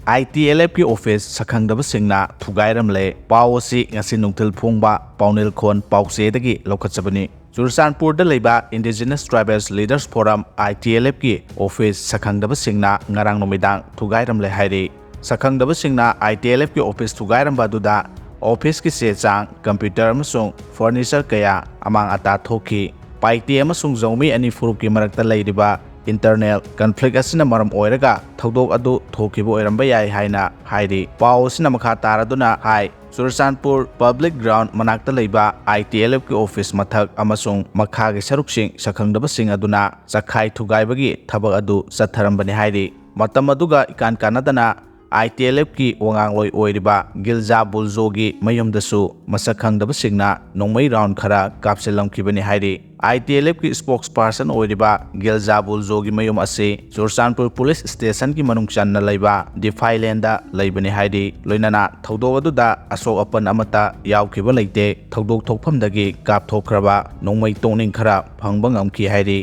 ITLF की office सखंगदबसिंगना थुगाइरमले पाव असि ngasi nungthil phongba paunil khon pausedagi lokhatchabani Churachandpurda leiba Indigenous Tribals Leaders Forum ITLF ki office sakhangdabasingna ngarang numidang thugairamle hairi sakhangdabasingna ITLF ki office thugairamba duda office ki se chang computer amasung furniture kaya amang ata thoki paiti amasung zomi ani furup ki marakta leiriba internal conflict asina maram oiraga thodok adu thokibo oiramba yai haina hairi paw asina makha taraduna hai Churachandpur Public Ground manakta leiba ITLF ki office mathak amasung makha gi saruksing sakhangdabasing aduna chakhai thugaibagi thabak adu satharambani hairi matam aduga ikan kanadana ITLF ki wangangloi oiriba Gilja Bulzogi mayumdasu masakhangdabasingna nongmai round khara kapselamkibani hairi ITLF ki spokesperson oiriba Gilja Bulzogi mayum ase Churachandpur Police Station ki manung channa leiba Defiland da leibani hairi loinana thodok aduda asok apan amata yawkiba leite thodok thokphamdagi kapthokraba nongmai tongning khara phangba ngamki hairi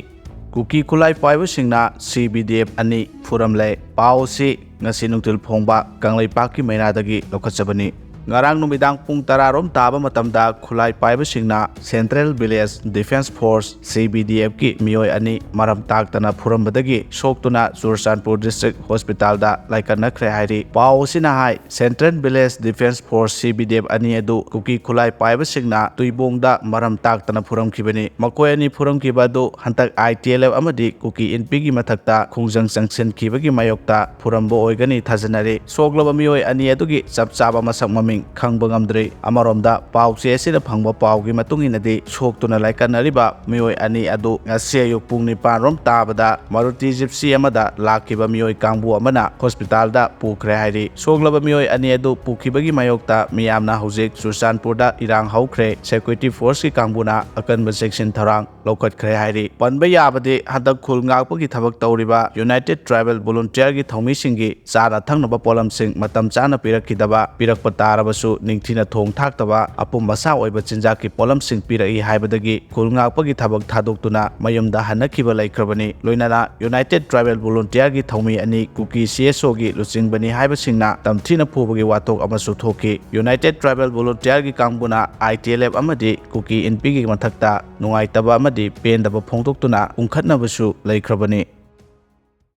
Kuki Kulai Paibasingna CBDF ani furamle paosi ngasi nungtil phongba kanglai paki mainadagi lokachabani ngarang numidang pung tararom taba matamda khulai paibasingna Central Village Defense Force CBDF ki mioi ani maram taktana phurambadagi soktuna Churachandpur District Hospital da laikanakre hairi paosina hai Central Village Defense Force CBDF ani adu kuki khulai paibasingna tuibongda maram taktana phuramkhibani makoi ani phuramkhibadu hantak ITLF amadi kuki NP gi mathakta khungjang sanction khibagi mayokta phurambo oigani thajanari soglaba mioi ani adugi chapchaba masak maming khangba ngamdre amaromda pawche asida phangba pawgi matunginadi soktuna laikanariba mioi ani adu ngase yu pung 9 rom tabada Maruti Gypsy amada lakiba mioi kangbu amana hospital da pukre hairi soglaba mioi ani adu pukhibagi mayokta miyamna hojik Churachandpur da irang haukre security force ki kangbuna akanba section tharang lokat khre hairi panba yabade hadak khul ngakpagi thabak tawriba United Tribal Volunteer gi thomi singi chana thangnaba polam sing matam chana pirakidaba pirakpa tarabasu ningthina thong thaktaba apum masa oiba chinja ki polam sing pirai haibadagi khul ngakpagi thabak thadoktuna mayumda hanakiba laikhrabani loinana United Tribal Volunteer gi thomi ani kuki CSO gi luchingbani haibasingna tamthina phubagi watok amasu thoki United Tribal Volunteer gi kangbuna ITLF amadi kuki NP gi mathakta nungaitaba amadi pendaba phongdoktuna ungkhatnabasu laikhrabani